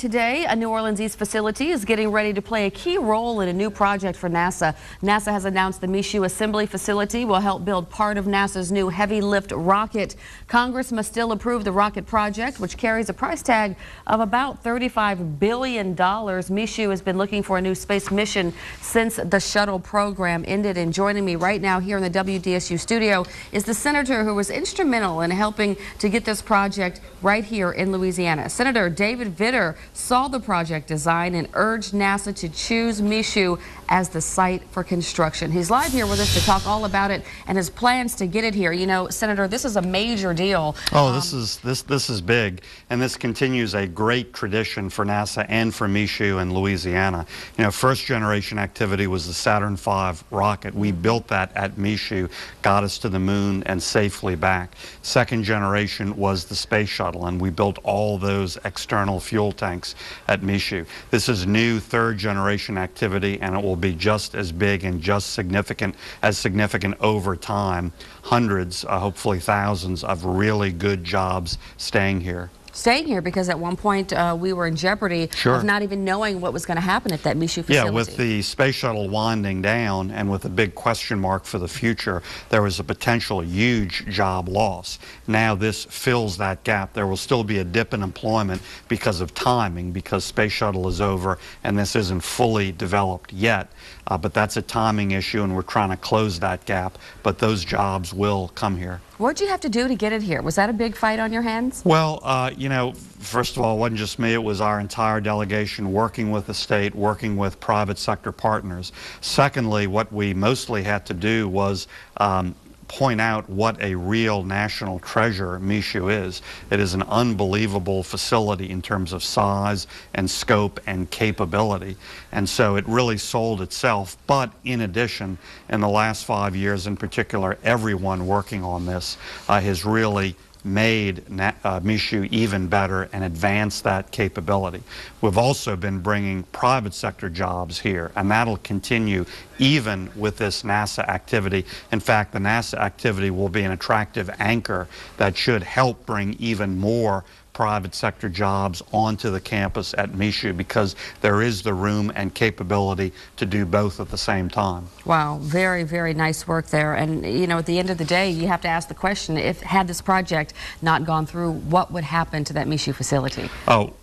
Today, a New Orleans East facility is getting ready to play a key role in a new project for NASA. NASA has announced the Michoud Assembly Facility will help build part of NASA's new heavy lift rocket. Congress must still approve the rocket project, which carries a price tag of about $35 billion. Michoud has been looking for a new space mission since the shuttle program ended. And joining me right now here in the WDSU studio is the senator who was instrumental in helping to get this project right here in Louisiana. Senator David Vitter saw the project design and urged NASA to choose Michoud as the site for construction. He's live here with us to talk all about it and his plans to get it here. You know, Senator, this is a major deal. Oh, this is big, and this continues a great tradition for NASA and for Michoud in Louisiana. You know, first generation activity was the Saturn V rocket. We built that at Michoud, got us to the moon and safely back. Second generation was the space shuttle, and we built all those external fuel tanks at Michoud. This is new third generation activity, and it will be just as big and just significant over time. Hundreds, hopefully thousands of really good jobs staying here. Because at one point we were in jeopardy of not even knowing what was going to happen at that Michoud facility. Yeah, with the space shuttle winding down and with a big question mark for the future, there was a potential huge job loss. Now this fills that gap. There will still be a dip in employment because of timing, because space shuttle is over and this isn't fully developed yet. But that's a timing issue, and we're trying to close that gap. But those jobs will come here. What did you have to do to get it here? Was that a big fight on your hands? Well, you know, first of all, it wasn't just me. It was our entire delegation working with the state, working with private sector partners. Secondly, what we mostly had to do was point out what a real national treasure Michoud is. It is an unbelievable facility in terms of size and scope and capability. And so it really sold itself. But in addition, in the last 5 years in particular, everyone working on this has really made Michoud even better and advanced that capability. We've also been bringing private sector jobs here, and that'll continue even with this NASA activity. In fact, the NASA activity will be an attractive anchor that should help bring even more private sector jobs onto the campus at Michoud, because there is the room and capability to do both at the same time. Wow, very, very nice work there. And you know, at the end of the day, you have to ask the question, had this project not gone through, what would happen to that Michoud facility? Oh,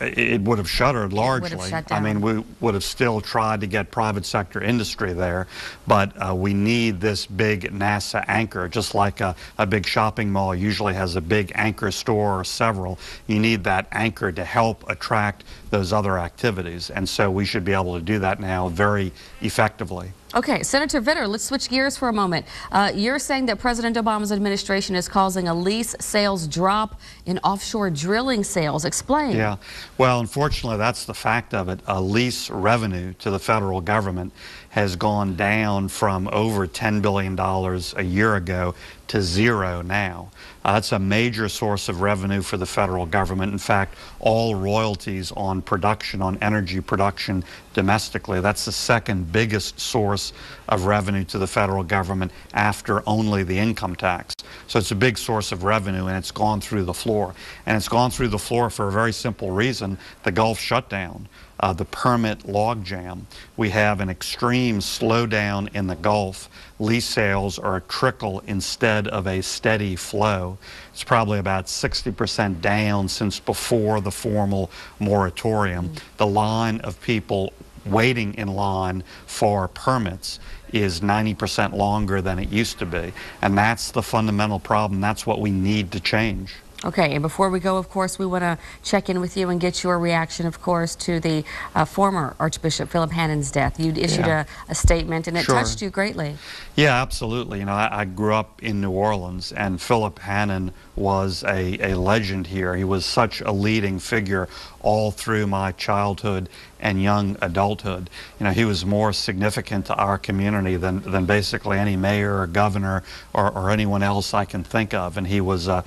it would have shuttered largely. It would have shut down. I mean, we would have still tried to get private sector industry there, but we need this big NASA anchor, just like a big shopping mall usually has a big anchor store or several. You need that anchor to help attract those other activities, and so we should be able to do that now very effectively. Okay, Senator Vitter, let's switch gears for a moment. You're saying that President Obama's administration is causing a lease sales drop in offshore drilling sales. Explain. Yeah, well, unfortunately, that's the fact of it. Lease revenue to the federal government has gone down from over $10 billion a year ago to zero now. That's a major source of revenue for the federal government. In fact, all royalties on production, on energy production domestically, that's the second biggest source of revenue to the federal government after only the income tax. So it's a big source of revenue, and it's gone through the floor. And it's gone through the floor for a very simple reason: the Gulf shutdown. The permit logjam. We have an extreme slowdown in the Gulf. Lease sales are a trickle instead of a steady flow. It's probably about 60% down since before the formal moratorium. The line of people waiting in line for permits is 90% longer than it used to be. And that's the fundamental problem. That's what we need to change. Okay, and before we go, of course, we want to check in with you and get your reaction, of course, to the former Archbishop Philip Hannon's death. You issued a statement, and it touched you greatly. Yeah, absolutely. You know, I grew up in New Orleans, and Philip Hannon was a legend here. He was such a leading figure all through my childhood and young adulthood. You know, he was more significant to our community than basically any mayor or governor or anyone else I can think of. And he was a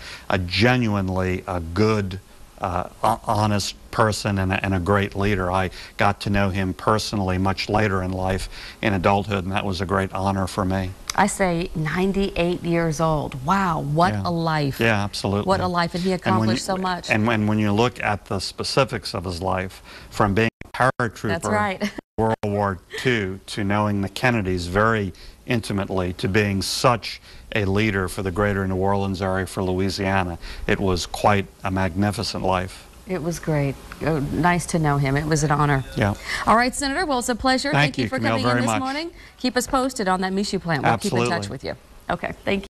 genuinely good, honest person and a great leader. I got to know him personally much later in life, in adulthood, and that was a great honor for me. I say 98 years old. Wow, what a life. Yeah, absolutely. What a life, and he accomplished so much. And when you look at the specifics of his life, from being a paratrooper That's right. in World War II to knowing the Kennedys very intimately to being such a leader for the greater New Orleans area for Louisiana, it was quite a magnificent life. It was great. Oh, nice to know him. It was an honor. Yeah. All right, Senator. Well, it's a pleasure. Thank you, for Camille, coming in very this much. morning. Keep us posted on that Michoud plant. We'll Absolutely. keep in touch with you. Okay. Thank you.